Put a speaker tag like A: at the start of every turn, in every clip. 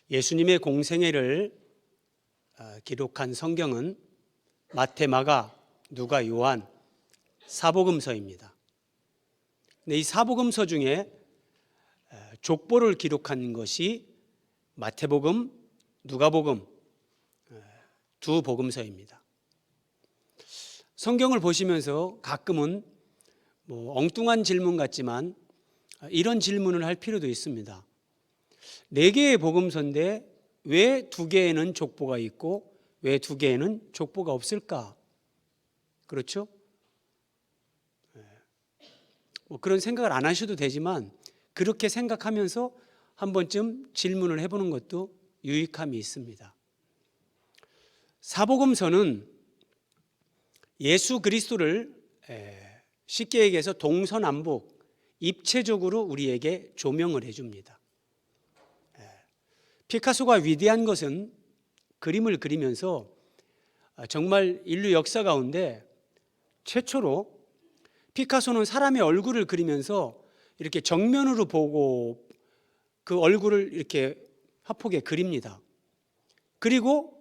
A: 예수님의 공생애를 기록한 성경은 마태, 마가, 누가, 요한 사복음서입니다. 근데 이 사복음서 중에 족보를 기록한 것이 마태복음, 누가복음 두 복음서입니다. 성경을 보시면서 가끔은 엉뚱한 질문 같지만 이런 질문을 할 필요도 있습니다. 4개의 복음서인데 왜 2개에는 족보가 있고 왜 2개에는 족보가 없을까? 그렇죠? 그런 생각을 안 하셔도 되지만 그렇게 생각하면서 한 번쯤 질문을 해보는 것도 유익함이 있습니다. 사복음서는 예수 그리스도를 쉽게 얘기해서 동서남북 입체적으로 우리에게 조명을 해줍니다. 피카소가 위대한 것은 그림을 그리면서 정말 인류 역사 가운데 최초로 피카소는 사람의 얼굴을 그리면서 이렇게 정면으로 보고 그 얼굴을 이렇게 화폭에 그립니다. 그리고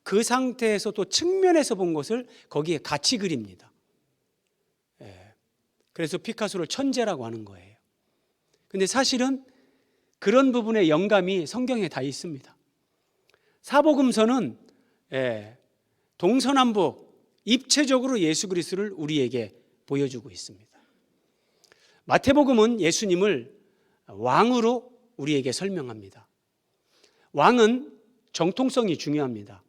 A: 그 상태에서 또 측면에서 본 것을 거기에 같이 그립니다. 그래서 피카소를 천재라고 하는 거예요. 근데 사실은 그런 부분의 영감이 성경에 다 있습니다. 사복음서는 동서남북 입체적으로 예수 그리스도를 우리에게 보여주고 있습니다. 마태복음은 예수님을 왕으로 우리에게 설명합니다. 왕은 정통성이 중요합니다.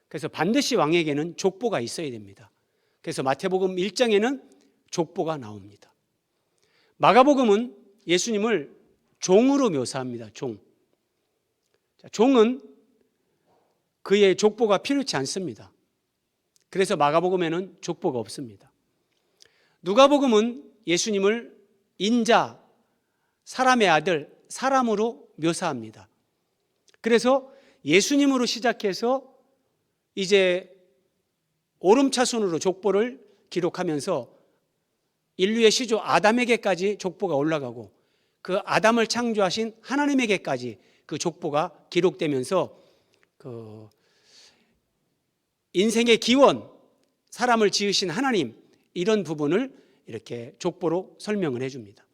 A: 그래서 반드시 왕에게는 족보가 있어야 됩니다. 그래서 마태복음 1장에는 족보가 나옵니다. 마가복음은 예수님을 종으로 묘사합니다. 종은 그의 족보가 필요치 않습니다. 그래서 마가복음에는 족보가 없습니다. 누가복음은 예수님을 인자, 사람의 아들, 사람으로 묘사합니다. 그래서 예수님으로 시작해서 이제 오름차순으로 족보를 기록하면서 인류의 시조 아담에게까지 족보가 올라가고 그 아담을 창조하신 하나님에게까지 그 족보가 기록되면서 그 인생의 기원, 사람을 지으신 하나님 이런 부분을 이렇게 족보로 설명을 해줍니다.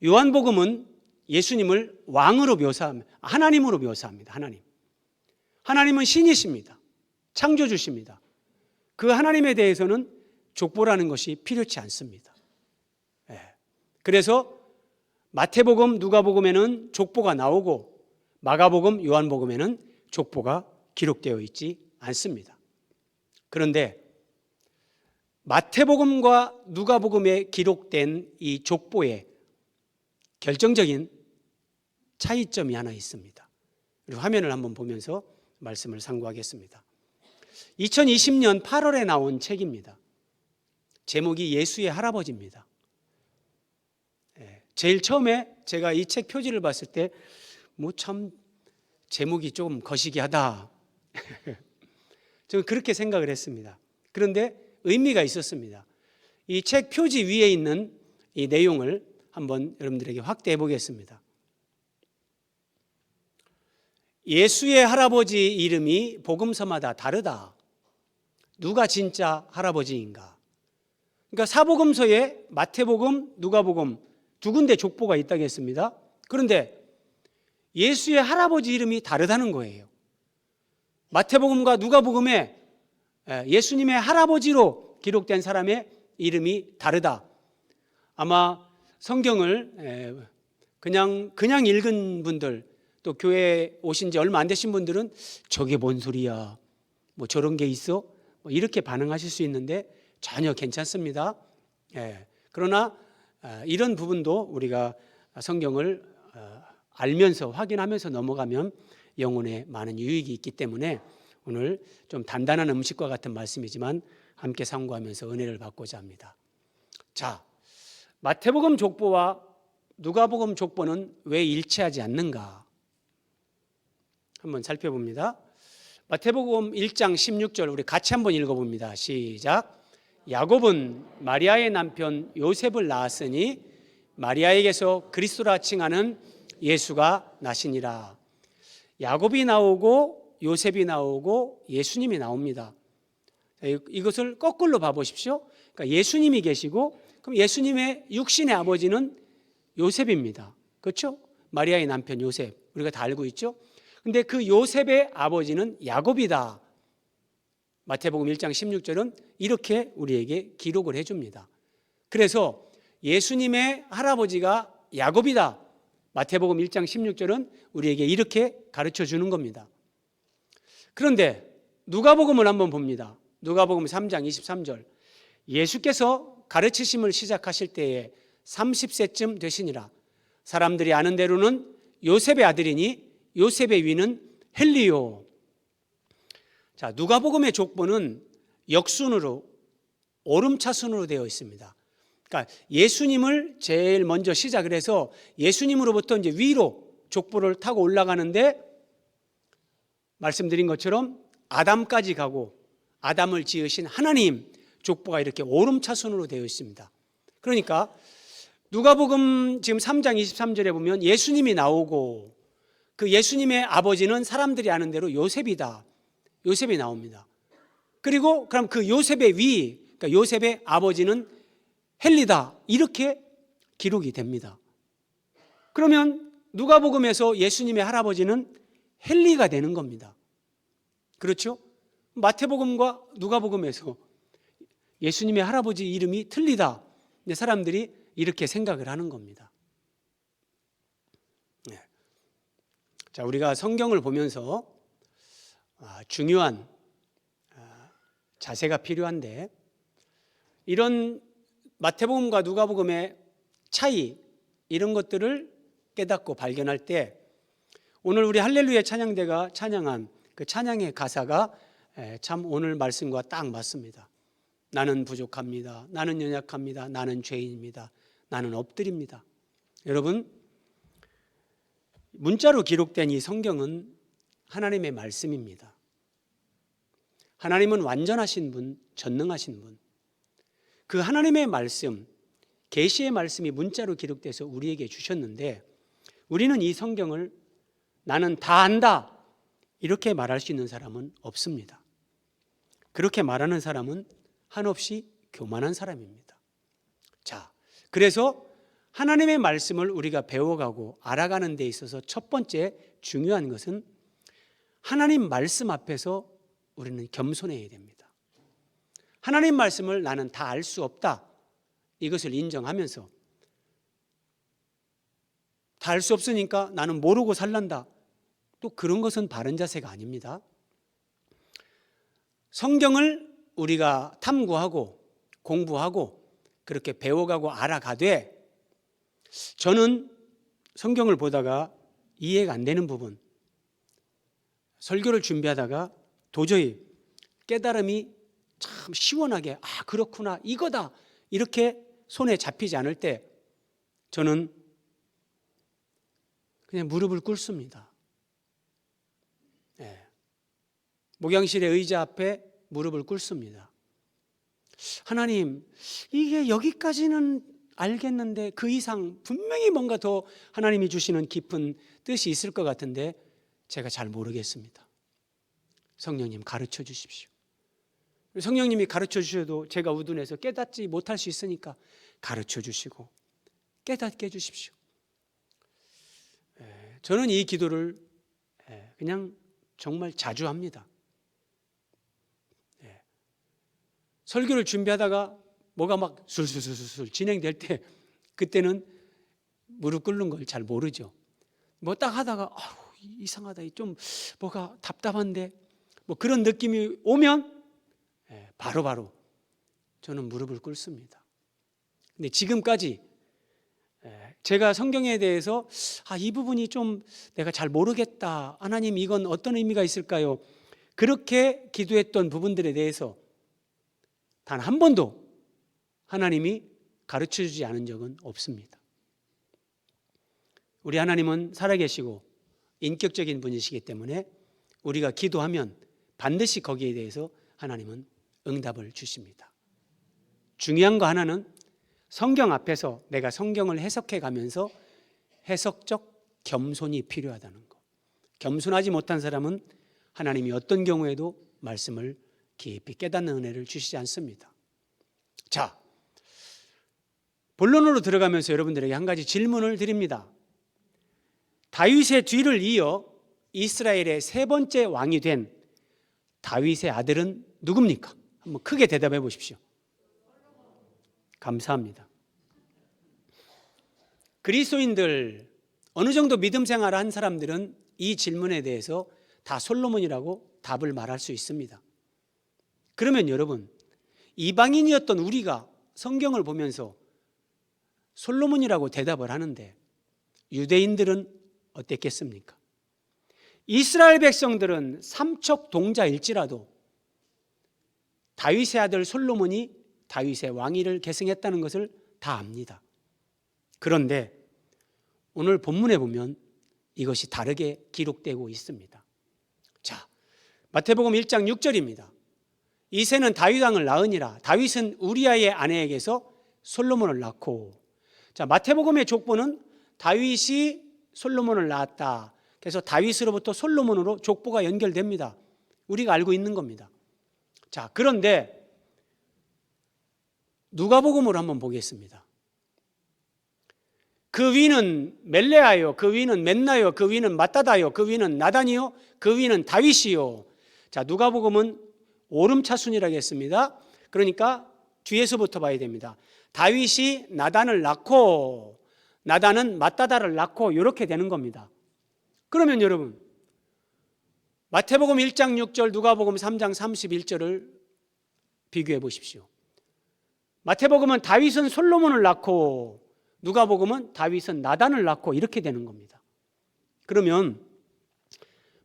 A: 요한복음은 예수님을 왕으로 묘사합니다. 하나님으로 묘사합니다. 하나님은 신이십니다. 창조주십니다. 그 하나님에 대해서는 족보라는 것이 필요치 않습니다. 그래서 마태복음, 누가복음에는 족보가 나오고 마가복음, 요한복음에는 족보가 기록되어 있지 않습니다. 그런데 마태복음과 누가복음에 기록된 이 족보에 결정적인 차이점이 하나 있습니다. 우리 화면을 한번 보면서 말씀을 상고하겠습니다. 2020년 8월에 나온 책입니다. 제목이 예수의 할아버지입니다. 제일 처음에 제가 이 책 표지를 봤을 때 참 제목이 좀 거시기하다. 저는 그렇게 생각을 했습니다. 그런데 의미가 있었습니다. 이 책 표지 위에 있는 이 내용을 한번 여러분들에게 확대해 보겠습니다. 예수의 할아버지 이름이 복음서마다 다르다. 누가 진짜 할아버지인가? 그러니까 사복음서에 마태복음, 누가복음 두 군데 족보가 있다고 했습니다. 그런데 예수의 할아버지 이름이 다르다는 거예요. 마태복음과 누가복음에 예수님의 할아버지로 기록된 사람의 이름이 다르다. 아마 성경을 그냥 읽은 분들, 또 교회에 오신 지 얼마 안 되신 분들은 저게 뭔 소리야, 저런 게 있어? 이렇게 반응하실 수 있는데 전혀 괜찮습니다. 그러나 이런 부분도 우리가 성경을 알면서 확인하면서 넘어가면 영혼에 많은 유익이 있기 때문에 오늘 좀 단단한 음식과 같은 말씀이지만 함께 상고하면서 은혜를 받고자 합니다. 자, 마태복음 족보와 누가복음 족보는 왜 일치하지 않는가? 한번 살펴봅니다. 마태복음 1장 16절 우리 같이 한번 읽어봅니다. 시작. 야곱은 마리아의 남편 요셉을 낳았으니 마리아에게서 그리스도라 칭하는 예수가 나시니라. 야곱이 나오고 요셉이 나오고 예수님이 나옵니다. 이것을 거꾸로 봐보십시오. 그러니까 예수님이 계시고, 그럼 예수님의 육신의 아버지는 요셉입니다. 그렇죠? 마리아의 남편 요셉, 우리가 다 알고 있죠? 근데 그 요셉의 아버지는 야곱이다. 마태복음 1장 16절은 이렇게 우리에게 기록을 해줍니다. 그래서 예수님의 할아버지가 야곱이다. 마태복음 1장 16절은 우리에게 이렇게 가르쳐 주는 겁니다. 그런데 누가복음을 한번 봅니다. 누가복음 3장 23절. 예수께서 가르치심을 시작하실 때에 30세쯤 되시니라. 사람들이 아는 대로는 요셉의 아들이니 요셉의 위는 헬리요. 자, 누가복음의 족보는 역순으로 오름차순으로 되어 있습니다. 그러니까 예수님을 제일 먼저 시작을 해서 예수님으로부터 이제 위로 족보를 타고 올라가는데, 말씀드린 것처럼 아담까지 가고 아담을 지으신 하나님 족보가 이렇게 오름차순으로 되어 있습니다. 그러니까 누가복음 지금 3장 23절에 보면 예수님이 나오고 그 예수님의 아버지는 사람들이 아는 대로 요셉이다. 요셉이 나옵니다. 그리고 그럼 그 요셉의 위, 그러니까 요셉의 아버지는 헬리다. 이렇게 기록이 됩니다. 그러면 누가복음에서 예수님의 할아버지는 헬리가 되는 겁니다. 그렇죠? 마태복음과 누가복음에서 예수님의 할아버지 이름이 틀리다. 근데 사람들이 이렇게 생각을 하는 겁니다. 네. 자, 우리가 성경을 보면서 중요한 자세가 필요한데, 이런 마태복음과 누가복음의 차이, 이런 것들을 깨닫고 발견할 때 오늘 우리 할렐루야 찬양대가 찬양한 그 찬양의 가사가 참 오늘 말씀과 딱 맞습니다. 나는 부족합니다. 나는 연약합니다. 나는 죄인입니다. 나는 엎드립니다. 여러분, 문자로 기록된 이 성경은 하나님의 말씀입니다. 하나님은 완전하신 분, 전능하신 분. 그 하나님의 말씀, 계시의 말씀이 문자로 기록돼서 우리에게 주셨는데, 우리는 이 성경을 나는 다 안다 이렇게 말할 수 있는 사람은 없습니다. 그렇게 말하는 사람은 한없이 교만한 사람입니다. 자, 그래서 하나님의 말씀을 우리가 배워가고 알아가는 데 있어서 첫 번째 중요한 것은 하나님 말씀 앞에서 우리는 겸손해야 됩니다. 하나님 말씀을 나는 다 알 수 없다, 이것을 인정하면서 다 알 수 없으니까 나는 모르고 살란다, 또 그런 것은 바른 자세가 아닙니다. 성경을 우리가 탐구하고 공부하고 그렇게 배워가고 알아가되, 저는 성경을 보다가 이해가 안 되는 부분, 설교를 준비하다가 도저히 깨달음이 참 시원하게 그렇구나, 이거다, 이렇게 손에 잡히지 않을 때 저는 그냥 무릎을 꿇습니다. 목양실의 의자 앞에 무릎을 꿇습니다. 하나님, 이게 여기까지는 알겠는데 그 이상 분명히 뭔가 더 하나님이 주시는 깊은 뜻이 있을 것 같은데 제가 잘 모르겠습니다. 성령님 가르쳐 주십시오. 성령님이 가르쳐 주셔도 제가 우둔해서 깨닫지 못할 수 있으니까 가르쳐 주시고 깨닫게 해주십시오. 저는 이 기도를 그냥 정말 자주 합니다. 설교를 준비하다가 뭐가 막 술술술술 진행될 때, 그때는 무릎 꿇는 걸 잘 모르죠. 뭐 딱 하다가 이상하다, 좀 뭐가 답답한데, 뭐 그런 느낌이 오면 바로바로 저는 무릎을 꿇습니다. 근데 지금까지 제가 성경에 대해서 이 부분이 좀 내가 잘 모르겠다, 하나님 이건 어떤 의미가 있을까요? 그렇게 기도했던 부분들에 대해서 단 한 번도 하나님이 가르쳐주지 않은 적은 없습니다. 우리 하나님은 살아계시고 인격적인 분이시기 때문에 우리가 기도하면 반드시 거기에 대해서 하나님은 응답을 주십니다. 중요한 거 하나는 성경 앞에서 내가 성경을 해석해 가면서 해석적 겸손이 필요하다는 거. 겸손하지 못한 사람은 하나님이 어떤 경우에도 말씀을 깊이 깨닫는 은혜를 주시지 않습니다. 자, 본론으로 들어가면서 여러분들에게 한 가지 질문을 드립니다. 다윗의 뒤를 이어 이스라엘의 세 번째 왕이 된 다윗의 아들은 누굽니까? 한번 크게 대답해 보십시오. 감사합니다. 그리스도인들, 어느 정도 믿음 생활을 한 사람들은 이 질문에 대해서 다 솔로몬이라고 답을 말할 수 있습니다. 그러면 여러분, 이방인이었던 우리가 성경을 보면서 솔로몬이라고 대답을 하는데 유대인들은 어땠겠습니까? 이스라엘 백성들은 삼척 동자일지라도 다윗의 아들 솔로몬이 다윗의 왕위를 계승했다는 것을 다 압니다. 그런데 오늘 본문에 보면 이것이 다르게 기록되고 있습니다. 자, 마태복음 1장 6절입니다. 이새는 다윗 왕을 낳으니라. 다윗은 우리아의 아내에게서 솔로몬을 낳고. 자, 마태복음의 족보는 다윗이 솔로몬을 낳았다. 그래서 다윗으로부터 솔로몬으로 족보가 연결됩니다. 우리가 알고 있는 겁니다. 자, 그런데 누가복음으로 한번 보겠습니다. 그 위는 멜레아요, 그 위는 맨나요, 그 위는 마따다요, 그 위는 나단이요, 그 위는 다윗이요. 자, 누가복음은 오름차순이라고 했습니다. 그러니까 뒤에서부터 봐야 됩니다. 다윗이 나단을 낳고 나단은 마따다를 낳고 이렇게 되는 겁니다. 그러면 여러분, 마태복음 1장 6절, 누가복음 3장 31절을 비교해 보십시오. 마태복음은 다윗은 솔로몬을 낳고 누가복음은 다윗은 나단을 낳고 이렇게 되는 겁니다. 그러면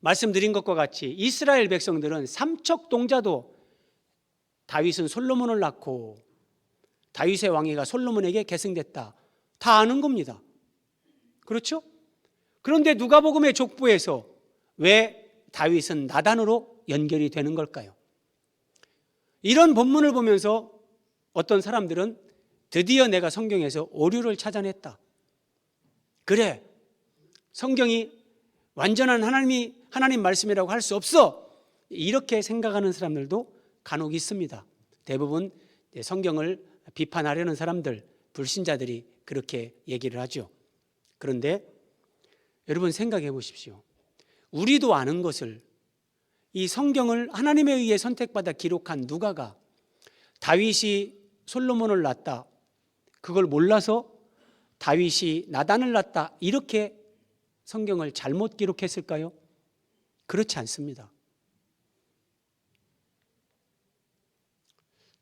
A: 말씀드린 것과 같이 이스라엘 백성들은 삼척 동자도 다윗은 솔로몬을 낳고 다윗의 왕위가 솔로몬에게 계승됐다, 다 아는 겁니다. 그렇죠? 그런데 누가복음의 족보에서 왜 다윗은 나단으로 연결이 되는 걸까요? 이런 본문을 보면서 어떤 사람들은 드디어 내가 성경에서 오류를 찾아냈다. 그래, 성경이 완전한 하나님 말씀이라고 할 수 없어. 이렇게 생각하는 사람들도 간혹 있습니다. 대부분 성경을 비판하려는 사람들, 불신자들이 그렇게 얘기를 하죠. 그런데 여러분 생각해 보십시오. 우리도 아는 것을, 이 성경을 하나님에 의해 선택받아 기록한 누가가 다윗이 솔로몬을 낳았다, 그걸 몰라서 다윗이 나단을 낳았다, 이렇게 성경을 잘못 기록했을까요? 그렇지 않습니다.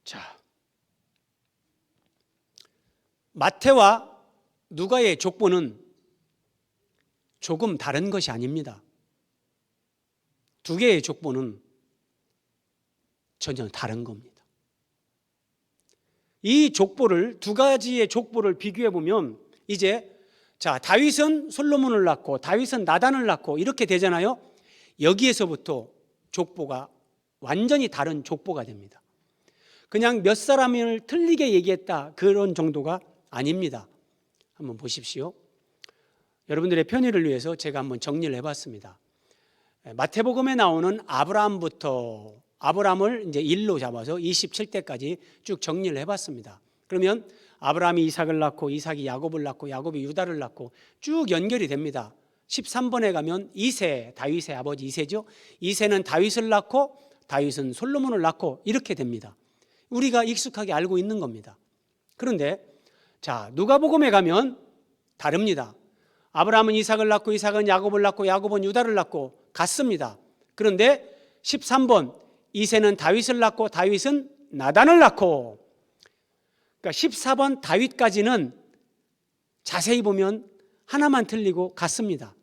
A: 자, 마태와 누가의 족보는 조금 다른 것이 아닙니다. 두 개의 족보는 전혀 다른 겁니다. 이 족보를, 두 가지의 족보를 비교해 보면 이제 자, 다윗은 솔로몬을 낳고 다윗은 나단을 낳고 이렇게 되잖아요. 여기에서부터 족보가 완전히 다른 족보가 됩니다. 그냥 몇 사람을 틀리게 얘기했다, 그런 정도가 아닙니다. 한번 보십시오. 여러분들의 편의를 위해서 제가 한번 정리를 해봤습니다. 마태복음에 나오는 아브라함을 이제 1로 잡아서 27대까지 쭉 정리를 해봤습니다. 그러면 아브라함이 이삭을 낳고 이삭이 야곱을 낳고 야곱이 유다를 낳고 쭉 연결이 됩니다. 13번에 가면 이새, 다윗의 아버지 이새죠. 이새는 다윗을 낳고 다윗은 솔로몬을 낳고 이렇게 됩니다. 우리가 익숙하게 알고 있는 겁니다. 그런데 자, 누가복음에 가면 다릅니다. 아브라함은 이삭을 낳고 이삭은 야곱을 낳고 야곱은 유다를 낳고 같습니다. 그런데 13번 이새는 다윗을 낳고 다윗은 나단을 낳고, 그러니까 14번 다윗까지는 자세히 보면 하나만 틀리고 같습니다.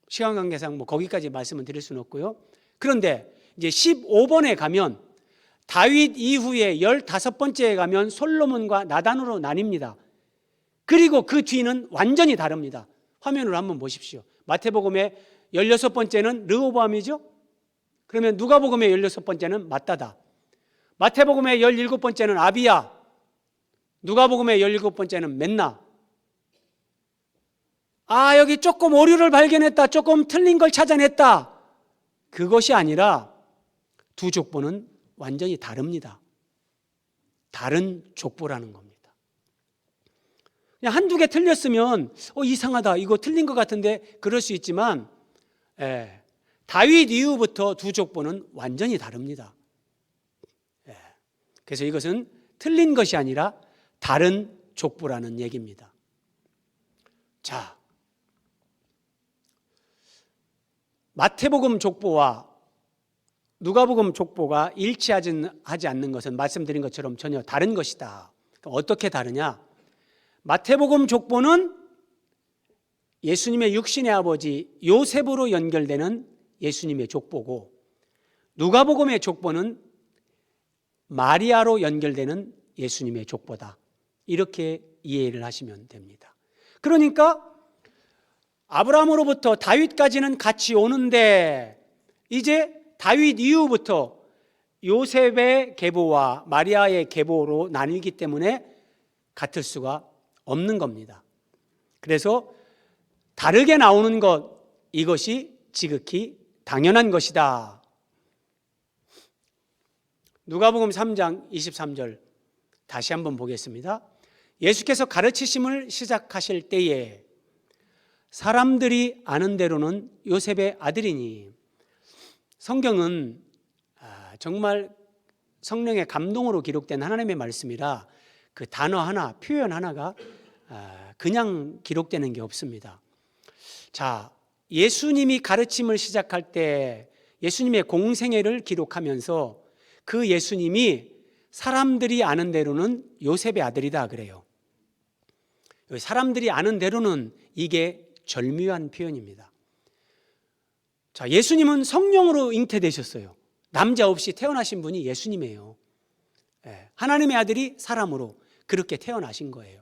A: 시간 관계상 거기까지 말씀을 드릴 수는 없고요. 그런데 이제 15번에 가면 다윗 이후에 15번째에 가면 솔로몬과 나단으로 나뉩니다. 그리고 그 뒤는 완전히 다릅니다. 화면으로 한번 보십시오. 마태복음의 16번째는 르호보암이죠. 그러면 누가복음의 16번째는 마따다, 마태복음의 17번째는 아비야, 누가복음의 17번째는 맨나. 아, 여기 조금 오류를 발견했다, 조금 틀린 걸 찾아냈다, 그것이 아니라 두 족보는 완전히 다릅니다. 다른 족보라는 겁니다. 그냥 한두 개 틀렸으면 이상하다, 이거 틀린 것 같은데, 그럴 수 있지만 다윗 이후부터 두 족보는 완전히 다릅니다. 그래서 이것은 틀린 것이 아니라 다른 족보라는 얘기입니다. 자, 마태복음 족보와 누가복음 족보가 일치하지 않는 것은 말씀드린 것처럼 전혀 다른 것이다. 어떻게 다르냐? 마태복음 족보는 예수님의 육신의 아버지 요셉으로 연결되는 예수님의 족보고, 누가복음의 족보는 마리아로 연결되는 예수님의 족보다. 이렇게 이해를 하시면 됩니다. 그러니까 아브라함으로부터 다윗까지는 같이 오는데, 이제 다윗 이후부터 요셉의 계보와 마리아의 계보로 나뉘기 때문에 같을 수가 없는 겁니다. 그래서 다르게 나오는 것, 이것이 지극히 당연한 것이다. 누가복음 3장 23절 다시 한번 보겠습니다. 예수께서 가르치심을 시작하실 때에 사람들이 아는 대로는 요셉의 아들이니. 성경은 정말 성령의 감동으로 기록된 하나님의 말씀이라 그 단어 하나, 표현 하나가 그냥 기록되는 게 없습니다. 자, 예수님이 가르침을 시작할 때 예수님의 공생애를 기록하면서 그 예수님이 사람들이 아는 대로는 요셉의 아들이다 그래요. 사람들이 아는 대로는 이게 절묘한 표현입니다. 자, 예수님은 성령으로 잉태되셨어요. 남자 없이 태어나신 분이 예수님이에요. 하나님의 아들이 사람으로 그렇게 태어나신 거예요.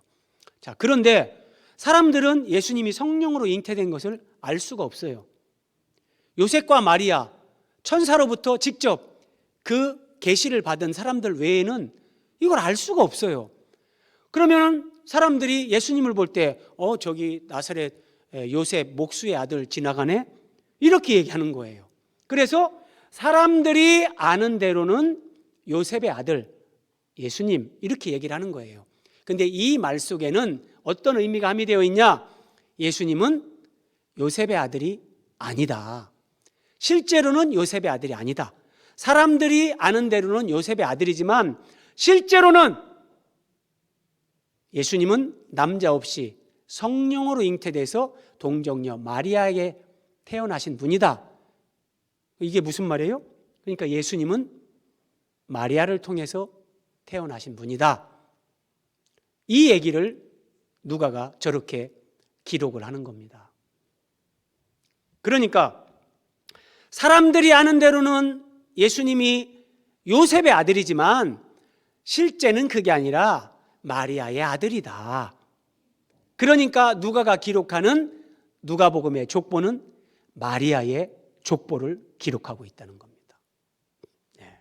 A: 자, 그런데 사람들은 예수님이 성령으로 잉태된 것을 알 수가 없어요. 요셉과 마리아, 천사로부터 직접 그 계시를 받은 사람들 외에는 이걸 알 수가 없어요. 그러면 사람들이 예수님을 볼 때 저기 나사렛 요셉 목수의 아들 지나가네, 이렇게 얘기하는 거예요. 그래서 사람들이 아는 대로는 요셉의 아들 예수님, 이렇게 얘기를 하는 거예요. 근데 이 말 속에는 어떤 의미가 함유되어 있냐? 예수님은 요셉의 아들이 아니다. 실제로는 요셉의 아들이 아니다. 사람들이 아는 대로는 요셉의 아들이지만 실제로는 예수님은 남자 없이 성령으로 잉태돼서 동정녀 마리아에게 태어나신 분이다. 이게 무슨 말이에요? 그러니까 예수님은 마리아를 통해서 태어나신 분이다. 이 얘기를 누가가 저렇게 기록을 하는 겁니다. 그러니까 사람들이 아는 대로는 예수님이 요셉의 아들이지만 실제는 그게 아니라 마리아의 아들이다. 그러니까 누가가 기록하는 누가복음의 족보는 마리아의 족보를 기록하고 있다는 겁니다. 네.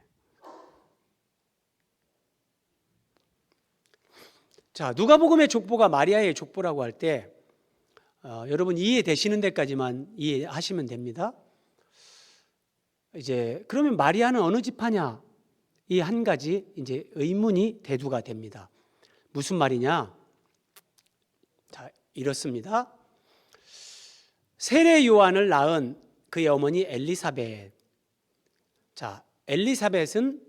A: 자, 누가복음의 족보가 마리아의 족보라고 할 때 여러분 이해되시는 데까지만 이해하시면 됩니다. 이제 그러면 마리아는 어느 지파냐? 이 한 가지 이제 의문이 대두가 됩니다. 무슨 말이냐? 자, 이렇습니다. 세례 요한을 낳은 그의 어머니 엘리사벳. 자, 엘리사벳은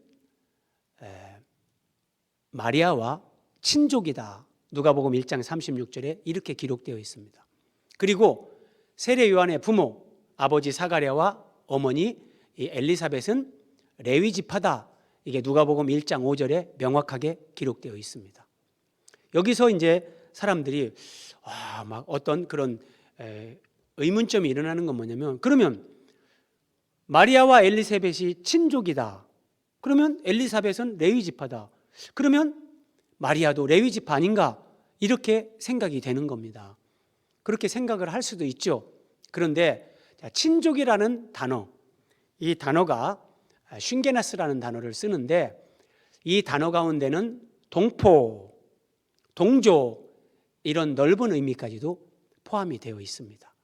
A: 마리아와 친족이다. 누가복음 1장 36절에 이렇게 기록되어 있습니다. 그리고 세례 요한의 부모, 아버지 사가랴와 어머니 이 엘리사벳은 레위 지파다. 이게 누가복음 1장 5절에 명확하게 기록되어 있습니다. 여기서 이제 사람들이 막 어떤 그런 의문점이 일어나는 건 뭐냐면, 그러면 마리아와 엘리사벳이 친족이다. 그러면 엘리사벳은 레위 지파다. 그러면 마리아도 레위 지파 아닌가? 이렇게 생각이 되는 겁니다. 그렇게 생각을 할 수도 있죠. 그런데 친족이라는 단어, 이 단어가 쉰게나스라는 단어를 쓰는데 이 단어 가운데는 동포, 동조 이런 넓은 의미까지도 포함이 되어 있습니다.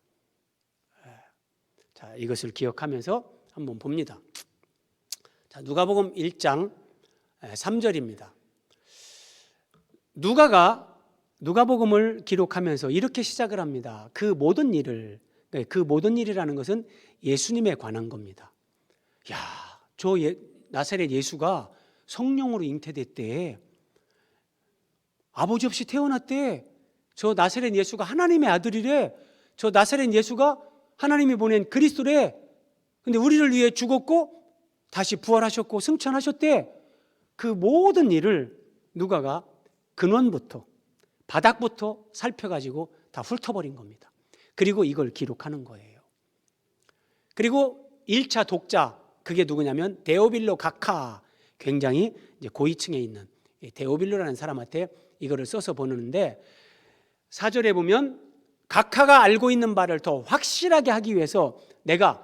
A: 자, 이것을 기억하면서 한번 봅니다. 자, 누가복음 1장 3절입니다. 누가복음을 기록하면서 이렇게 시작을 합니다. 그 모든 일이라는 것은 예수님에 관한 겁니다. 야, 나사렛 예수가 성령으로 잉태됐대. 아버지 없이 태어났대. 저 나사렛 예수가 하나님의 아들이래. 저 나사렛 예수가 하나님이 보낸 그리스도래. 근데 우리를 위해 죽었고 다시 부활하셨고 승천하셨대. 그 모든 일을 누가가 근원부터 바닥부터 살펴가지고 다 훑어버린 겁니다. 그리고 이걸 기록하는 거예요. 그리고 1차 독자, 그게 누구냐면 데오빌로 각하, 굉장히 이제 고위층에 있는 데오빌로라는 사람한테 이거를 써서 보내는데 4절에 보면 각하가 알고 있는 바를 더 확실하게 하기 위해서 내가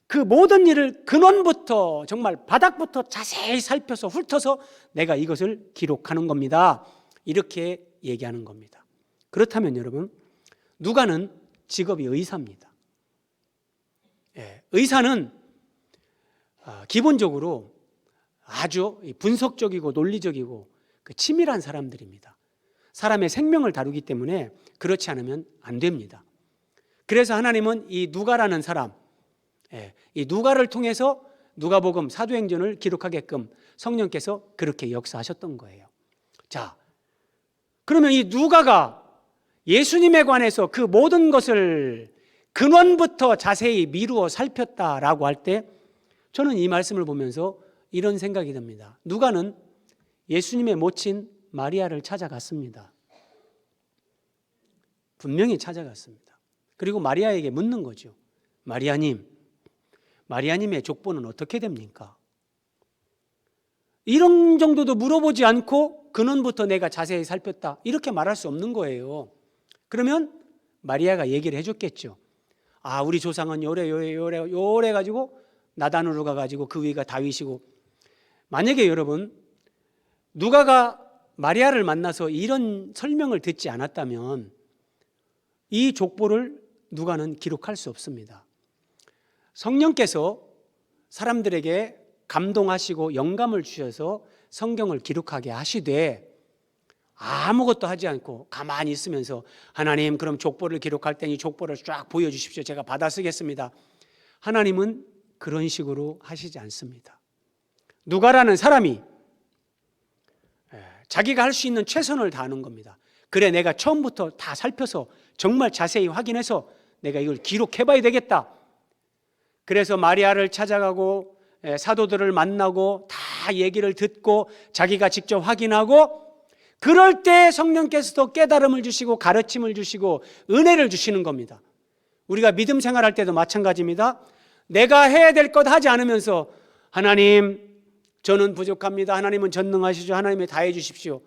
A: 그 모든 일을 근원부터 정말 바닥부터 자세히 살펴서 훑어서 내가 이것을 기록하는 겁니다. 이렇게 얘기하는 겁니다. 그렇다면 여러분, 누가는 직업이 의사입니다. 의사는 기본적으로 아주 분석적이고 논리적이고 치밀한 사람들입니다. 사람의 생명을 다루기 때문에 그렇지 않으면 안 됩니다. 그래서 하나님은 이 누가라는 사람, 이 누가를 통해서 누가복음 사도행전을 기록하게끔 성령께서 그렇게 역사하셨던 거예요. 자, 그러면 이 누가가 예수님에 관해서 그 모든 것을 근원부터 자세히 미루어 살폈다라고 할 때 저는 이 말씀을 보면서 이런 생각이 듭니다. 누가는 예수님의 모친 마리아를 찾아갔습니다. 분명히 찾아갔습니다. 그리고 마리아에게 묻는 거죠. 마리아님의 족보는 어떻게 됩니까? 이런 정도도 물어보지 않고 근원부터 내가 자세히 살폈다, 이렇게 말할 수 없는 거예요. 그러면 마리아가 얘기를 해줬겠죠. 아, 우리 조상은 요래 가지고 나단으로 가가지고 그 위가 다윗이고. 만약에 여러분 누가가 마리아를 만나서 이런 설명을 듣지 않았다면 이 족보를 누가는 기록할 수 없습니다. 성령께서 사람들에게 감동하시고 영감을 주셔서 성경을 기록하게 하시되 아무것도 하지 않고 가만히 있으면서 하나님, 그럼 족보를 기록할 때니 족보를 쫙 보여주십시오. 제가 받아 쓰겠습니다. 하나님은 그런 식으로 하시지 않습니다. 누가라는 사람이 자기가 할 수 있는 최선을 다하는 겁니다. 그래, 내가 처음부터 다 살펴서 정말 자세히 확인해서 내가 이걸 기록해봐야 되겠다. 그래서 마리아를 찾아가고 사도들을 만나고 다 얘기를 듣고 자기가 직접 확인하고, 그럴 때 성령께서도 깨달음을 주시고 가르침을 주시고 은혜를 주시는 겁니다. 우리가 믿음 생활할 때도 마찬가지입니다. 내가 해야 될 것 하지 않으면서 하나님, 저는 부족합니다. 하나님은 전능하시죠. 하나님이 다 해주십시오.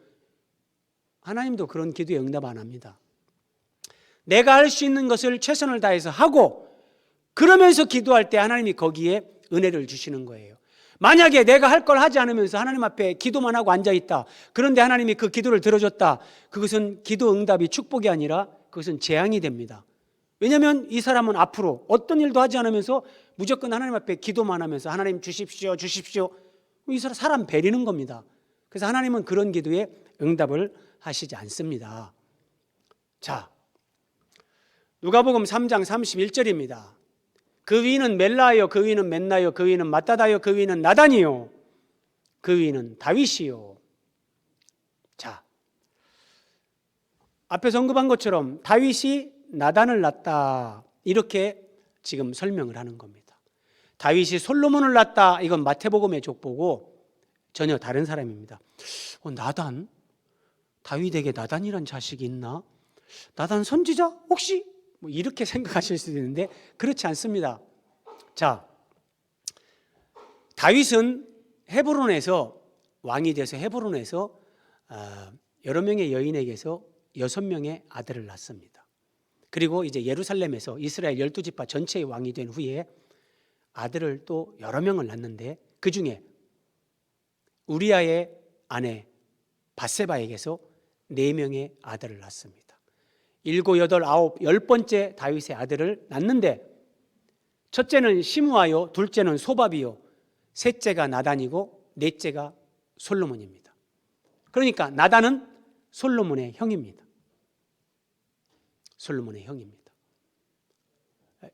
A: 하나님도 그런 기도에 응답 안 합니다. 내가 할 수 있는 것을 최선을 다해서 하고 그러면서 기도할 때 하나님이 거기에 은혜를 주시는 거예요. 만약에 내가 할 걸 하지 않으면서 하나님 앞에 기도만 하고 앉아있다, 그런데 하나님이 그 기도를 들어줬다, 그것은 기도 응답이 축복이 아니라 그것은 재앙이 됩니다. 왜냐하면 이 사람은 앞으로 어떤 일도 하지 않으면서 무조건 하나님 앞에 기도만 하면서 하나님 주십시오 주십시오, 이 사람 베리는 겁니다. 그래서 하나님은 그런 기도에 응답을 하시지 않습니다. 자, 누가복음 3장 31절입니다. 그 위는 멜라요, 그 위는 맨나요, 그 위는 마따다요, 그 위는 나단이요, 그 위는 다윗이요. 자, 앞에서 언급한 것처럼 다윗이 나단을 낳았다, 이렇게 지금 설명을 하는 겁니다. 다윗이 솔로몬을 낳았다, 이건 마태복음의 족보고 전혀 다른 사람입니다. 나단? 다윗에게 나단이란 자식이 있나? 나단 선지자? 혹시? 이렇게 생각하실 수도 있는데 그렇지 않습니다. 자, 다윗은 헤브론에서 왕이 돼서 헤브론에서 여러 명의 여인에게서 6명의 아들을 낳습니다. 그리고 이제 예루살렘에서 이스라엘 12지파 전체의 왕이 된 후에 아들을 또 여러 명을 낳는데 그 중에 우리아의 아내 밧세바에게서 4명의 아들을 낳습니다. 7, 8, 9, 10번째 다윗의 아들을 낳는데 첫째는 시므아요, 둘째는 소밥이요, 셋째가 나단이고 넷째가 솔로몬입니다. 그러니까 나단은 솔로몬의 형입니다. 솔로몬의 형입니다.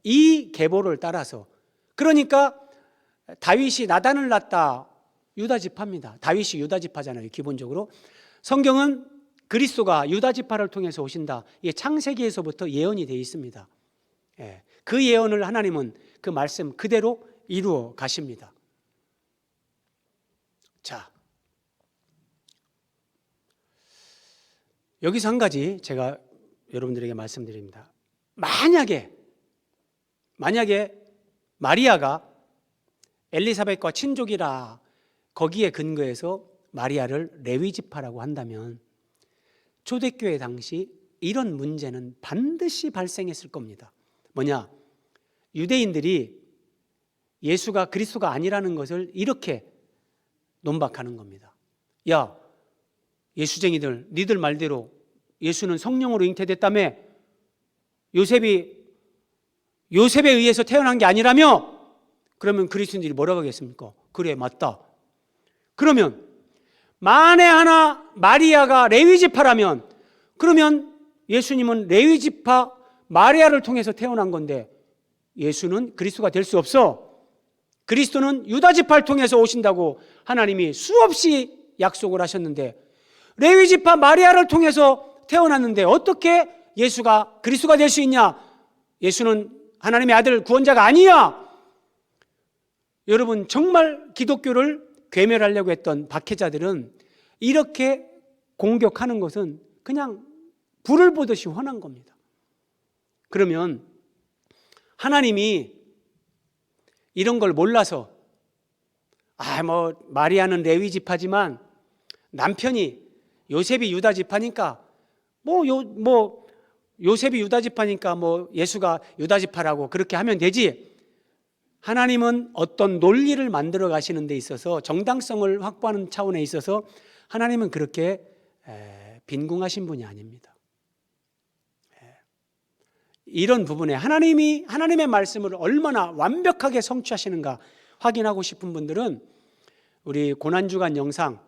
A: 이 계보를 따라서, 그러니까 다윗이 나단을 낳다, 유다 지파입니다. 다윗이 유다 지파잖아요. 기본적으로 성경은 그리스도가 유다 지파를 통해서 오신다, 이게 창세기에서부터 예언이 되어 있습니다. 그 예언을 하나님은 그 말씀 그대로 이루어 가십니다. 자, 여기서 한 가지 제가 여러분들에게 말씀드립니다. 만약에 마리아가 엘리사벳과 친족이라 거기에 근거해서 마리아를 레위 지파라고 한다면 초대교회 당시 이런 문제는 반드시 발생했을 겁니다. 뭐냐? 유대인들이 예수가 그리스도가 아니라는 것을 이렇게 논박하는 겁니다. 야, 예수쟁이들, 니들 말대로 예수는 성령으로 잉태됐다며? 요셉에 의해서 태어난 게 아니라며? 그러면 그리스도인들이 뭐라고 하겠습니까? 그래, 맞다. 그러면 만에 하나 마리아가 레위 지파라면, 그러면 예수님은 레위 지파 마리아를 통해서 태어난 건데 예수는 그리스도가 될 수 없어. 그리스도는 유다 지파를 통해서 오신다고 하나님이 수없이 약속을 하셨는데 레위 지파 마리아를 통해서 태어났는데 어떻게 예수가 그리스도가 될 수 있냐? 예수는 하나님의 아들 구원자가 아니야. 여러분, 정말 기독교를 괴멸하려고 했던 박해자들은 이렇게 공격하는 것은 그냥 불을 보듯이 훤한 겁니다. 그러면 하나님이 이런 걸 몰라서 마리아는 레위 지파지만 남편이 요셉이 유다 지파니까 요셉이 유다 지파니까 예수가 유다 지파라고 그렇게 하면 되지. 하나님은 어떤 논리를 만들어 가시는 데 있어서, 정당성을 확보하는 차원에 있어서 하나님은 그렇게 빈궁하신 분이 아닙니다. 이런 부분에 하나님의 말씀을 얼마나 완벽하게 성취하시는가 확인하고 싶은 분들은 우리 고난주간 영상,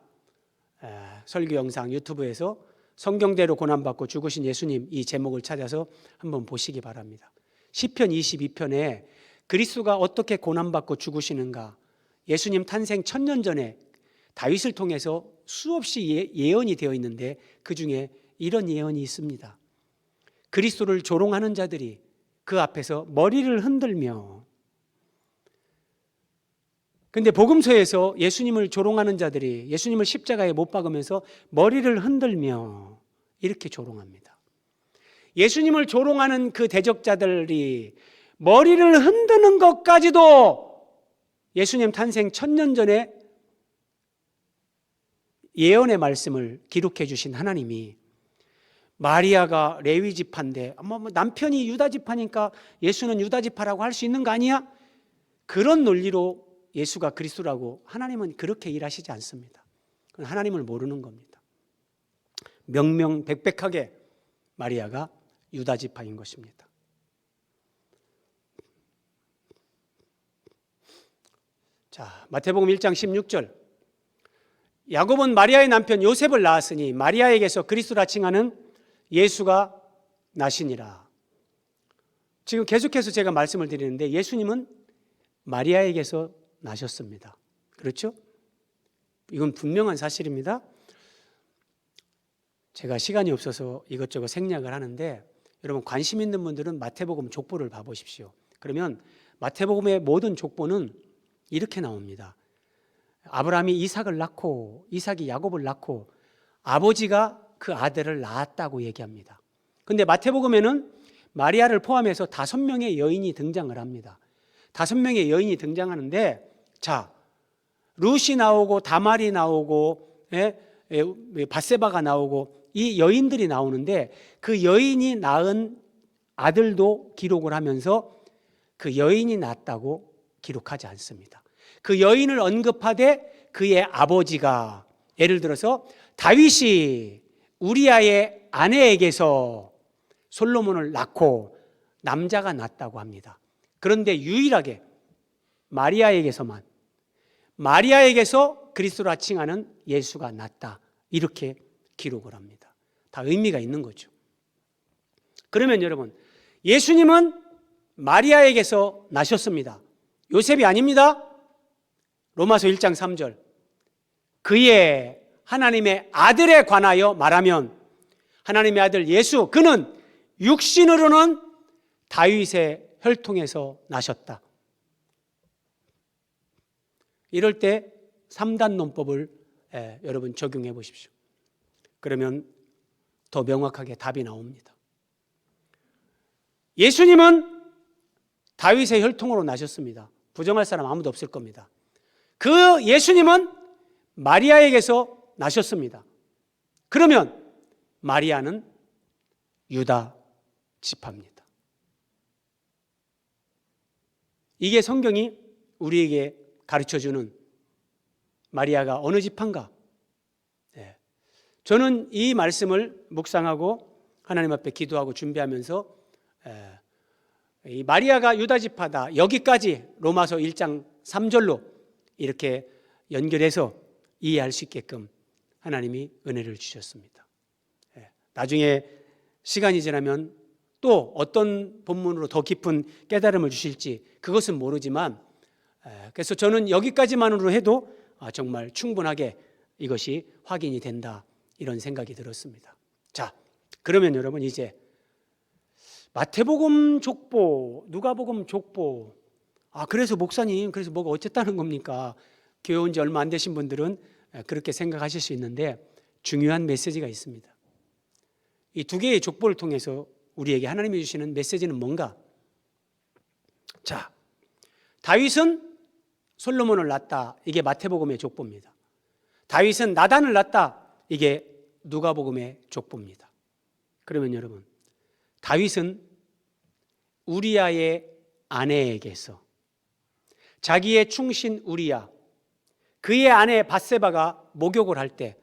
A: 설교 영상 유튜브에서 성경대로 고난받고 죽으신 예수님, 이 제목을 찾아서 한번 보시기 바랍니다. 시편 22편에 그리스도가 어떻게 고난받고 죽으시는가, 예수님 탄생 1000년 전에 다윗을 통해서 수없이 예언이 되어 있는데 그 중에 이런 예언이 있습니다. 그리스도를 조롱하는 자들이 그 앞에서 머리를 흔들며, 근데 복음서에서 예수님을 조롱하는 자들이 예수님을 십자가에 못 박으면서 머리를 흔들며 이렇게 조롱합니다. 예수님을 조롱하는 그 대적자들이 머리를 흔드는 것까지도 예수님 탄생 1000년 전에 예언의 말씀을 기록해 주신 하나님이 마리아가 레위 지파인데 남편이 유다 지파니까 예수는 유다 지파라고 할 수 있는 거 아니야? 그런 논리로 예수가 그리스도라고, 하나님은 그렇게 일하시지 않습니다. 그건 하나님을 모르는 겁니다. 명명백백하게 마리아가 유다 지파인 것입니다. 자, 마태복음 1장 16절. 야곱은 마리아의 남편 요셉을 낳았으니 마리아에게서 그리스도라 칭하는 예수가 나시니라. 지금 계속해서 제가 말씀을 드리는데 예수님은 마리아에게서 나셨습니다. 그렇죠? 이건 분명한 사실입니다. 제가 시간이 없어서 이것저것 생략을 하는데 여러분 관심 있는 분들은 마태복음 족보를 봐보십시오. 그러면 마태복음의 모든 족보는 이렇게 나옵니다. 아브라함이 이삭을 낳고 이삭이 야곱을 낳고 아버지가 그 아들을 낳았다고 얘기합니다. 그런데 마태복음에는 마리아를 포함해서 5명의 여인이 등장을 합니다. 5명의 여인이 등장하는데, 자, 룻이 나오고 다말이 나오고 밧세바가 나오고 이 여인들이 나오는데 그 여인이 낳은 아들도 기록을 하면서 그 여인이 낳았다고 기록하지 않습니다. 그 여인을 언급하되 그의 아버지가, 예를 들어서 다윗이 우리아의 아내에게서 솔로몬을 낳고 남자가 낳았다고 합니다. 그런데 유일하게 마리아에게서 그리스도라 칭하는 예수가 낳았다, 이렇게 기록을 합니다. 다 의미가 있는 거죠. 그러면 여러분, 예수님은 마리아에게서 나셨습니다. 요셉이 아닙니다. 로마서 1장 3절, 그의 하나님의 아들에 관하여 말하면 하나님의 아들 예수, 그는 육신으로는 다윗의 혈통에서 나셨다. 이럴 때 3단 논법을 여러분 적용해 보십시오. 그러면 더 명확하게 답이 나옵니다. 예수님은 다윗의 혈통으로 나셨습니다. 부정할 사람 아무도 없을 겁니다. 그 예수님은 마리아에게서 나셨습니다. 그러면 마리아는 유다 지파입니다. 이게 성경이 우리에게 가르쳐주는 마리아가 어느 지파인가? 저는 이 말씀을 묵상하고 하나님 앞에 기도하고 준비하면서 이 마리아가 유다 지파다, 여기까지 로마서 1장 3절로 이렇게 연결해서 이해할 수 있게끔 하나님이 은혜를 주셨습니다. 나중에 시간이 지나면 또 어떤 본문으로 더 깊은 깨달음을 주실지 그것은 모르지만, 그래서 저는 여기까지만으로 해도 정말 충분하게 이것이 확인이 된다, 이런 생각이 들었습니다. 자, 그러면 여러분, 이제 마태복음 족보, 누가복음 족보, 그래서 목사님, 그래서 뭐가 어쨌다는 겁니까? 교회 온 지 얼마 안 되신 분들은 그렇게 생각하실 수 있는데 중요한 메시지가 있습니다. 이 두 개의 족보를 통해서 우리에게 하나님이 주시는 메시지는 뭔가? 자, 다윗은 솔로몬을 낳았다, 이게 마태복음의 족보입니다. 다윗은 나단을 낳았다, 이게 누가복음의 족보입니다. 그러면 여러분, 다윗은 우리아의 아내에게서 자기의 충신 우리아, 그의 아내 밧세바가 목욕을 할 때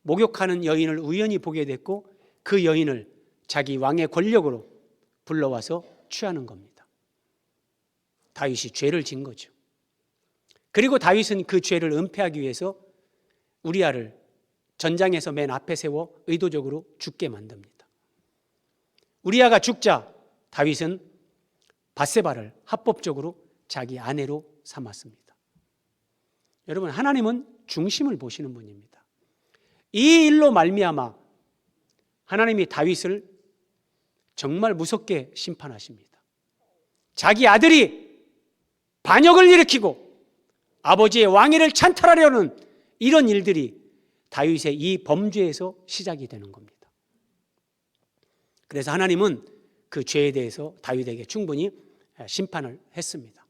A: 목욕하는 여인을 우연히 보게 됐고 그 여인을 자기 왕의 권력으로 불러와서 취하는 겁니다. 다윗이 죄를 진 거죠. 그리고 다윗은 그 죄를 은폐하기 위해서 우리아를 전장에서 맨 앞에 세워 의도적으로 죽게 만듭니다. 우리아가 죽자 다윗은 밧세바를 합법적으로 자기 아내로 삼았습니다. 여러분, 하나님은 중심을 보시는 분입니다. 이 일로 말미암아 하나님이 다윗을 정말 무섭게 심판하십니다. 자기 아들이 반역을 일으키고 아버지의 왕위를 찬탈하려는 이런 일들이 다윗의 이 범죄에서 시작이 되는 겁니다. 그래서 하나님은 그 죄에 대해서 다윗에게 충분히 심판을 했습니다.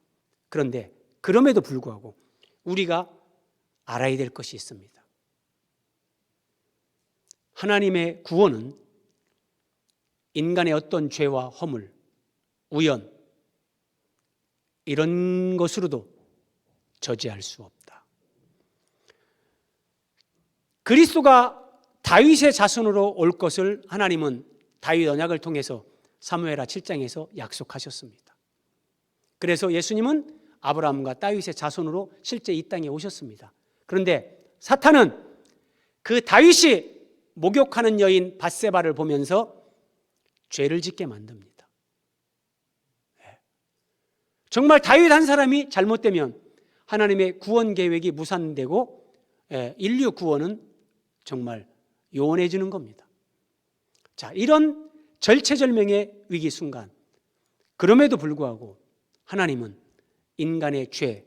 A: 그런데 그럼에도 불구하고 우리가 알아야 될 것이 있습니다. 하나님의 구원은 인간의 어떤 죄와 허물, 우연, 이런 것으로도 저지할 수 없다. 그리스도가 다윗의 자손으로 올 것을 하나님은 다윗 언약을 통해서 사무엘하 7장에서 약속하셨습니다. 그래서 예수님은 아브라함과 다윗의 자손으로 실제 이 땅에 오셨습니다. 그런데 사탄은 그 다윗이 목욕하는 여인 밧세바를 보면서 죄를 짓게 만듭니다. 정말 다윗 한 사람이 잘못되면 하나님의 구원 계획이 무산되고 인류 구원은 정말 요원해지는 겁니다. 자, 이런 절체절명의 위기 순간, 그럼에도 불구하고 하나님은 인간의 죄,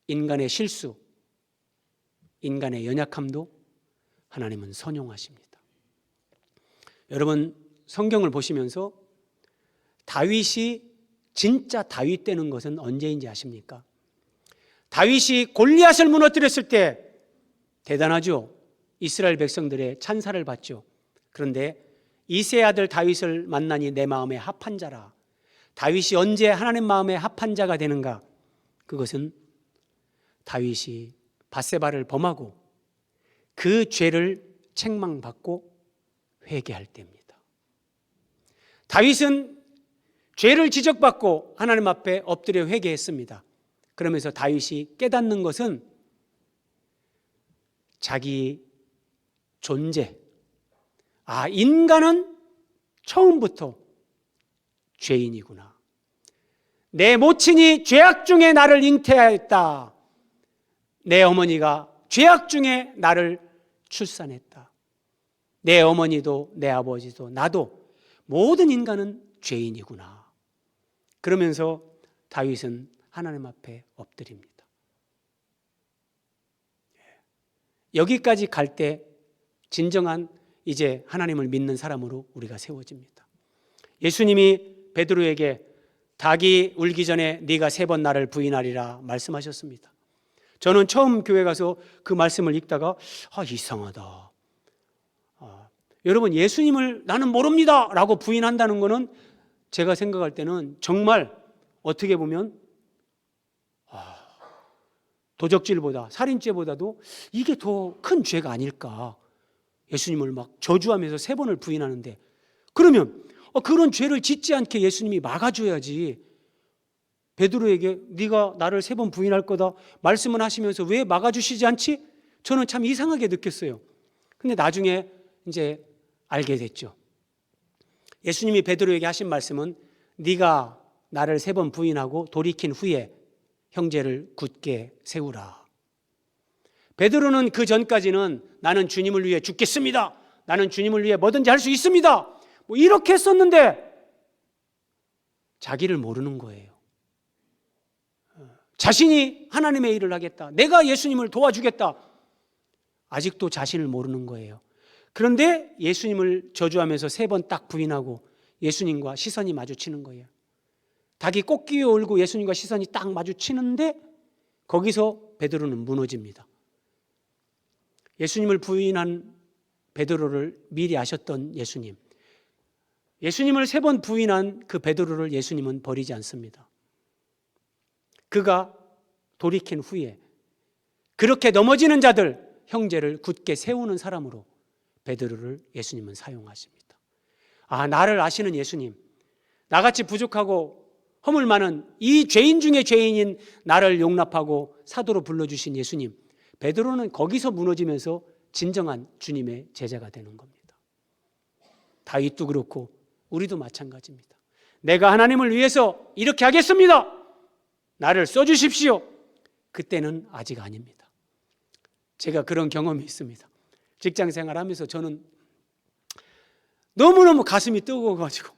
A: 인간의 실수, 인간의 연약함도 하나님은 선용하십니다. 여러분, 성경을 보시면서 다윗이 진짜 다윗 되는 것은 언제인지 아십니까? 다윗이 골리앗을 무너뜨렸을 때 대단하죠. 이스라엘 백성들의 찬사를 받죠. 그런데 이새의 아들 다윗을 만나니 내 마음에 합한 자라. 다윗이 언제 하나님 마음에 합한 자가 되는가? 그것은 다윗이 밧세바를 범하고 그 죄를 책망받고 회개할 때입니다. 다윗은 죄를 지적받고 하나님 앞에 엎드려 회개했습니다. 그러면서 다윗이 깨닫는 것은 자기 존재, 인간은 처음부터 죄인이구나. 내 모친이 죄악 중에 나를 잉태하였다. 내 어머니가 죄악 중에 나를 출산했다. 내 어머니도 내 아버지도 나도 모든 인간은 죄인이구나. 그러면서 다윗은 하나님 앞에 엎드립니다. 여기까지 갈 때 진정한 이제 하나님을 믿는 사람으로 우리가 세워집니다. 예수님이 베드로에게 닭이 울기 전에 네가 3번 나를 부인하리라 말씀하셨습니다. 저는 처음 교회 가서 그 말씀을 읽다가 이상하다. 여러분, 예수님을 나는 모릅니다 라고 부인한다는 것은 제가 생각할 때는 정말 어떻게 보면 도적질보다 살인죄보다도 이게 더 큰 죄가 아닐까. 예수님을 막 저주하면서 3번을 부인하는데, 그러면 그런 죄를 짓지 않게 예수님이 막아줘야지. 베드로에게 네가 나를 3번 부인할 거다 말씀을 하시면서 왜 막아주시지 않지? 저는 참 이상하게 느꼈어요. 근데 나중에 이제 알게 됐죠. 예수님이 베드로에게 하신 말씀은 네가 나를 3번 부인하고 돌이킨 후에 형제를 굳게 세우라. 베드로는 그 전까지는 나는 주님을 위해 죽겠습니다, 나는 주님을 위해 뭐든지 할 수 있습니다, 이렇게 했었는데 자기를 모르는 거예요. 자신이 하나님의 일을 하겠다, 내가 예수님을 도와주겠다, 아직도 자신을 모르는 거예요. 그런데 예수님을 저주하면서 3번 딱 부인하고 예수님과 시선이 마주치는 거예요. 닭이 꽃기에 울고 예수님과 시선이 딱 마주치는데 거기서 베드로는 무너집니다. 예수님을 부인한 베드로를 미리 아셨던 예수님, 예수님을 3번 부인한 그 베드로를 예수님은 버리지 않습니다. 그가 돌이킨 후에 그렇게 넘어지는 자들, 형제를 굳게 세우는 사람으로 베드로를 예수님은 사용하십니다. 나를 아시는 예수님, 나같이 부족하고 허물 많은 이 죄인 중에 죄인인 나를 용납하고 사도로 불러주신 예수님, 베드로는 거기서 무너지면서 진정한 주님의 제자가 되는 겁니다. 다윗도 그렇고 우리도 마찬가지입니다. 내가 하나님을 위해서 이렇게 하겠습니다, 나를 써주십시오, 그때는 아직 아닙니다. 제가 그런 경험이 있습니다. 직장 생활하면서 저는 너무너무 가슴이 뜨거워가지고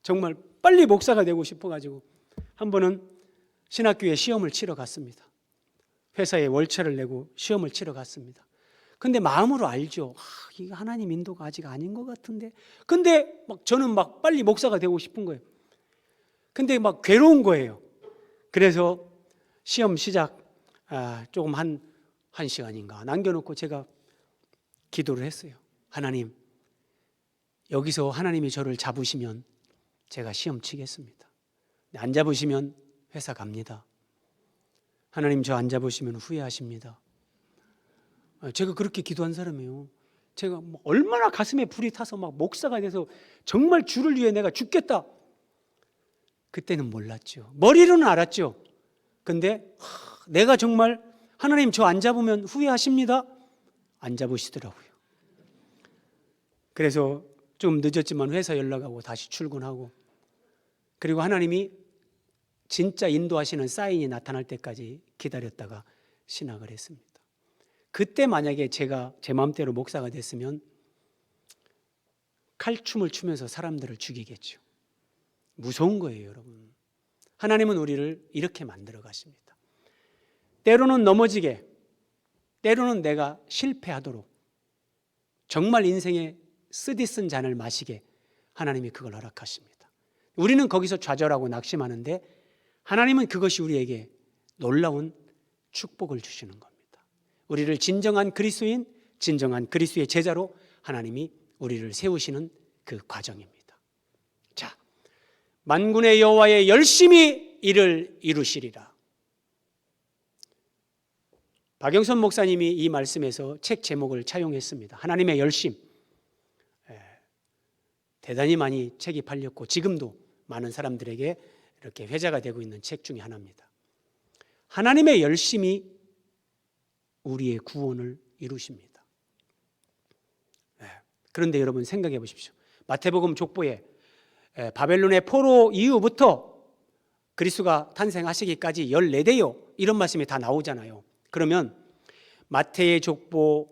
A: 정말 빨리 목사가 되고 싶어가지고 한 번은 신학교에 시험을 치러 갔습니다. 회사에 월차를 내고 시험을 치러 갔습니다. 근데 마음으로 알죠. 이거 하나님 인도가 아직 아닌 것 같은데. 근데 저는 빨리 목사가 되고 싶은 거예요. 근데 괴로운 거예요. 그래서 시험 시작 조금 한 시간인가 남겨놓고 제가 기도를 했어요. 하나님, 여기서 하나님이 저를 잡으시면 제가 시험 치겠습니다. 안 잡으시면 회사 갑니다. 하나님, 저 안 잡으시면 후회하십니다. 제가 그렇게 기도한 사람이에요. 제가 얼마나 가슴에 불이 타서 목사가 돼서 정말 주를 위해 내가 죽겠다. 그때는 몰랐죠. 머리로는 알았죠. 근데 내가 정말 하나님 저 안 잡으면 후회하십니다, 안 잡으시더라고요. 그래서 좀 늦었지만 회사 연락하고 다시 출근하고, 그리고 하나님이 진짜 인도하시는 사인이 나타날 때까지 기다렸다가 신학을 했습니다. 그때 만약에 제가 제 마음대로 목사가 됐으면 칼춤을 추면서 사람들을 죽이겠죠. 무서운 거예요, 여러분. 하나님은 우리를 이렇게 만들어 가십니다. 때로는 넘어지게, 때로는 내가 실패하도록, 정말 인생에 쓰디쓴 잔을 마시게 하나님이 그걸 허락하십니다. 우리는 거기서 좌절하고 낙심하는데 하나님은 그것이 우리에게 놀라운 축복을 주시는 겁니다. 우리를 진정한 그리스도인, 진정한 그리스도의 제자로 하나님이 우리를 세우시는 그 과정입니다. 자, 만군의 여호와의 열심히 이를 이루시리라. 박영선 목사님이 이 말씀에서 책 제목을 차용했습니다. 하나님의 열심. 대단히 많이 책이 팔렸고 지금도 많은 사람들에게 이렇게 회자가 되고 있는 책 중에 하나입니다. 하나님의 열심이 우리의 구원을 이루십니다. 그런데 여러분 생각해 보십시오. 마태복음 족보에 바벨론의 포로 이후부터 그리스도가 탄생하시기까지 14대요 이런 말씀이 다 나오잖아요. 그러면 마태의 족보,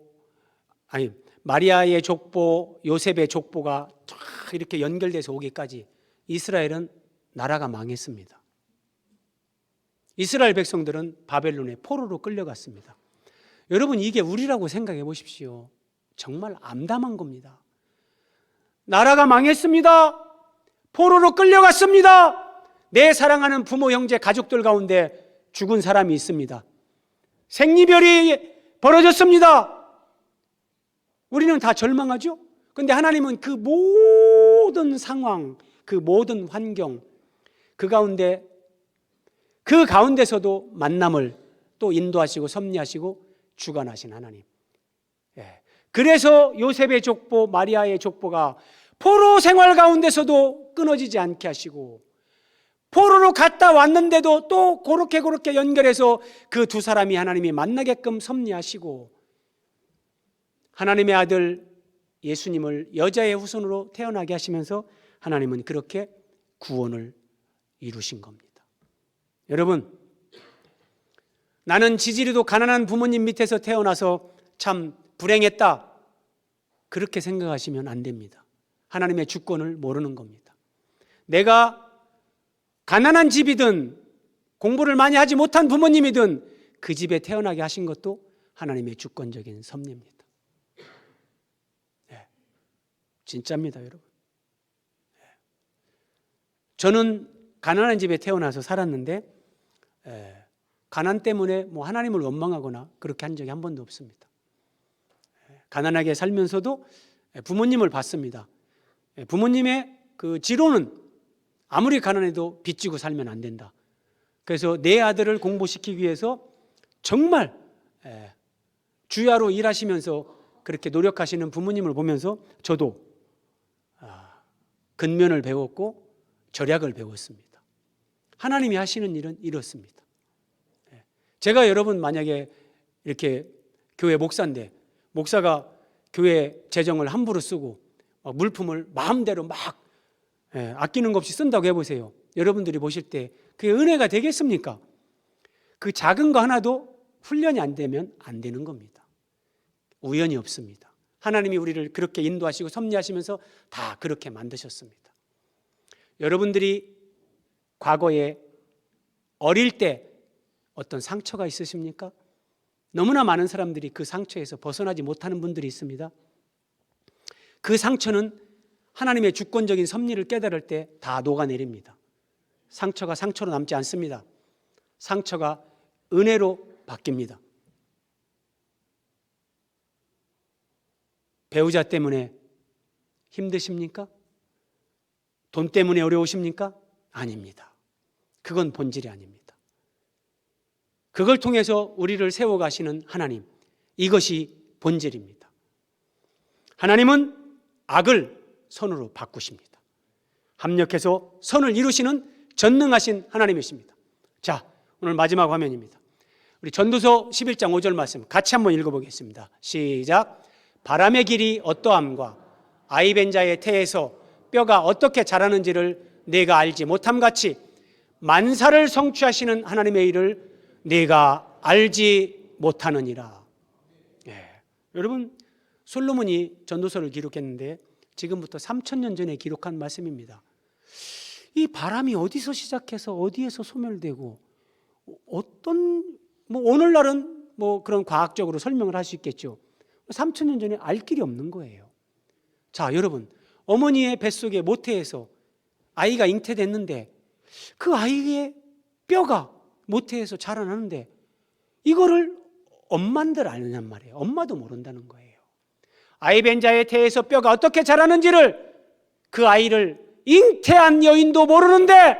A: 마리아의 족보, 요셉의 족보가 쫙 이렇게 연결돼서 오기까지 이스라엘은 나라가 망했습니다. 이스라엘 백성들은 바벨론의 포로로 끌려갔습니다. 여러분, 이게 우리라고 생각해 보십시오. 정말 암담한 겁니다. 나라가 망했습니다. 포로로 끌려갔습니다. 내 사랑하는 부모, 형제, 가족들 가운데 죽은 사람이 있습니다. 생리별이 벌어졌습니다. 우리는 다 절망하죠. 그런데 하나님은 그 모든 상황, 그 모든 환경, 그 가운데서도 만남을 또 인도하시고 섭리하시고 주관하신 하나님. 그래서 요셉의 족보, 마리아의 족보가 포로 생활 가운데서도 끊어지지 않게 하시고, 포로로 갔다 왔는데도 또 그렇게 연결해서 그 두 사람이 하나님이 만나게끔 섭리하시고, 하나님의 아들 예수님을 여자의 후손으로 태어나게 하시면서 하나님은 그렇게 구원을 이루신 겁니다. 여러분, 나는 지지리도 가난한 부모님 밑에서 태어나서 참 불행했다, 그렇게 생각하시면 안 됩니다. 하나님의 주권을 모르는 겁니다. 내가 가난한 집이든 공부를 많이 하지 못한 부모님이든 그 집에 태어나게 하신 것도 하나님의 주권적인 섭리입니다. 진짜입니다, 여러분. 저는 가난한 집에 태어나서 살았는데 가난 때문에 하나님을 원망하거나 그렇게 한 적이 한 번도 없습니다. 가난하게 살면서도 부모님을 봤습니다. 부모님의 그 지론은 아무리 가난해도 빚지고 살면 안 된다. 그래서 내 아들을 공부시키기 위해서 정말 주야로 일하시면서 그렇게 노력하시는 부모님을 보면서 저도 근면을 배웠고 절약을 배웠습니다. 하나님이 하시는 일은 이렇습니다. 제가 여러분 만약에 이렇게 교회 목사인데 목사가 교회 재정을 함부로 쓰고 물품을 마음대로 막 아끼는 것 없이 쓴다고 해보세요. 여러분들이 보실 때 그게 은혜가 되겠습니까? 그 작은 거 하나도 훈련이 안 되면 안 되는 겁니다. 우연이 없습니다. 하나님이 우리를 그렇게 인도하시고 섭리하시면서 다 그렇게 만드셨습니다. 여러분들이 과거에 어릴 때 어떤 상처가 있으십니까? 너무나 많은 사람들이 그 상처에서 벗어나지 못하는 분들이 있습니다. 그 상처는 하나님의 주권적인 섭리를 깨달을 때 다 녹아내립니다. 상처가 상처로 남지 않습니다. 상처가 은혜로 바뀝니다. 배우자 때문에 힘드십니까? 돈 때문에 어려우십니까? 아닙니다. 그건 본질이 아닙니다. 그걸 통해서 우리를 세워가시는 하나님, 이것이 본질입니다. 하나님은 악을 선으로 바꾸십니다. 합력해서 선을 이루시는 전능하신 하나님이십니다. 자, 오늘 마지막 화면입니다. 우리 전도서 11장 5절 말씀 같이 한번 읽어보겠습니다. 시작. 바람의 길이 어떠함과 아이 벤 자의 태에서 뼈가 어떻게 자라는지를 내가 알지 못함같이 만사를 성취하시는 하나님의 일을 내가 알지 못하느니라. 여러분, 솔로몬이 전도서를 기록했는데 지금부터 3000년 전에 기록한 말씀입니다. 이 바람이 어디서 시작해서 어디에서 소멸되고 오늘날은 그런 과학적으로 설명을 할 수 있겠죠. 3000년 전에 알 길이 없는 거예요. 자, 여러분, 어머니의 뱃속에 모태에서 아이가 잉태됐는데 그 아이의 뼈가 모태에서 자라나는데 이거를 엄마들 아느냔 말이에요. 엄마도 모른다는 거예요. 아이 벤 자의 태에서 뼈가 어떻게 자라는지를 그 아이를 잉태한 여인도 모르는데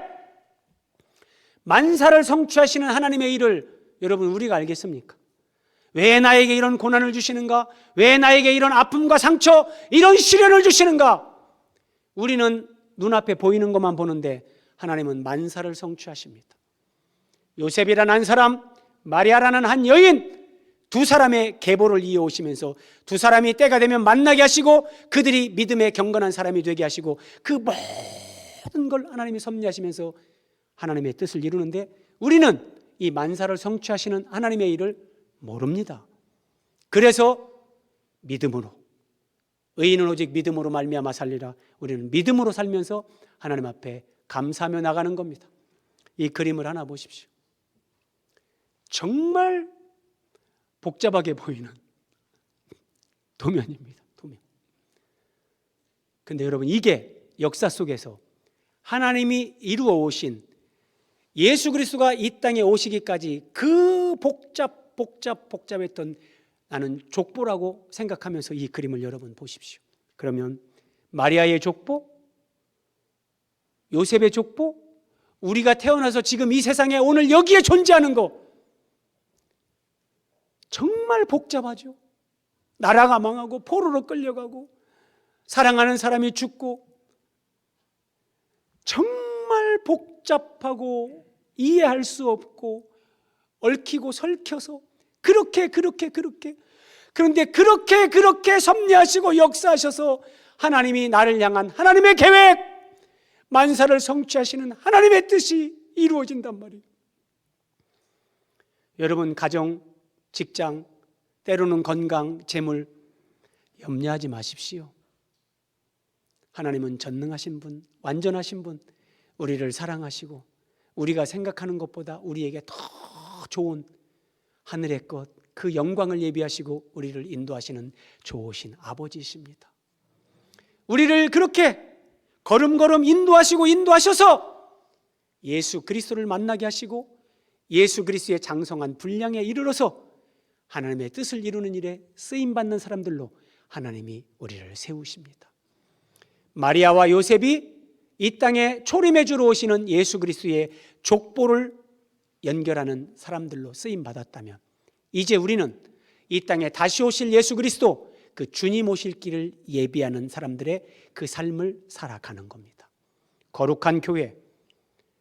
A: 만사를 성취하시는 하나님의 일을 여러분 우리가 알겠습니까? 왜 나에게 이런 고난을 주시는가? 왜 나에게 이런 아픔과 상처, 이런 시련을 주시는가? 우리는 눈앞에 보이는 것만 보는데 하나님은 만사를 성취하십니다. 요셉이라는 한 사람, 마리아라는 한 여인, 두 사람의 계보를 이어오시면서 두 사람이 때가 되면 만나게 하시고 그들이 믿음의 경건한 사람이 되게 하시고 그 모든 걸 하나님이 섭리하시면서 하나님의 뜻을 이루는데 우리는 이 만사를 성취하시는 하나님의 일을 모릅니다. 그래서 믿음으로, 의인은 오직 믿음으로 말미암아 살리라. 우리는 믿음으로 살면서 하나님 앞에 감사하며 나가는 겁니다. 이 그림을 하나 보십시오. 정말 복잡하게 보이는 도면입니다. 도면. 근데 여러분, 이게 역사 속에서 하나님이 이루어 오신 예수 그리스도가 이 땅에 오시기까지 그 복잡했던 나는 족보라고 생각하면서 이 그림을 여러분 보십시오. 그러면 마리아의 족보, 요셉의 족보, 우리가 태어나서 지금 이 세상에 오늘 여기에 존재하는 거 정말 복잡하죠. 나라가 망하고 포로로 끌려가고 사랑하는 사람이 죽고 정말 복잡하고 이해할 수 없고 얽히고 설켜서 그렇게 그런데 그렇게 섭리하시고 역사하셔서 하나님이 나를 향한 하나님의 계획, 만사를 성취하시는 하나님의 뜻이 이루어진단 말이에요. 여러분, 가정, 직장, 때로는 건강, 재물 염려하지 마십시오. 하나님은 전능하신 분, 완전하신 분, 우리를 사랑하시고 우리가 생각하는 것보다 우리에게 더 좋은 하늘의 것, 그 영광을 예비하시고 우리를 인도하시는 좋으신 아버지이십니다. 우리를 그렇게 걸음걸음 인도하셔서 예수 그리스도를 만나게 하시고 예수 그리스도의 장성한 분량에 이르러서 하나님의 뜻을 이루는 일에 쓰임받는 사람들로 하나님이 우리를 세우십니다. 마리아와 요셉이 이 땅에 초림해 주러 오시는 예수 그리스도의 족보를 연결하는 사람들로 쓰임받았다면 이제 우리는 이 땅에 다시 오실 예수 그리스도, 그 주님 오실 길을 예비하는 사람들의 그 삶을 살아가는 겁니다. 거룩한 교회,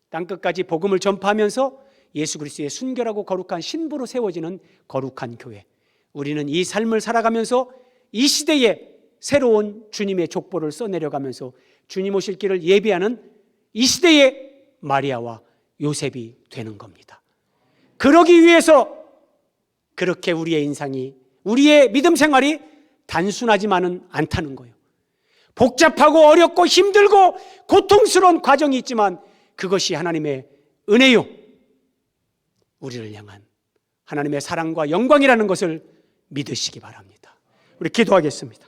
A: 땅끝까지 복음을 전파하면서 예수 그리스도의 순결하고 거룩한 신부로 세워지는 거룩한 교회, 우리는 이 삶을 살아가면서 이 시대에 새로운 주님의 족보를 써내려가면서 주님 오실 길을 예비하는 이 시대의 마리아와 요셉이 되는 겁니다. 그러기 위해서 그렇게 우리의 인상이, 우리의 믿음 생활이 단순하지만은 않다는 거예요. 복잡하고 어렵고 힘들고 고통스러운 과정이 있지만 그것이 하나님의 은혜요, 우리를 향한 하나님의 사랑과 영광이라는 것을 믿으시기 바랍니다. 우리 기도하겠습니다.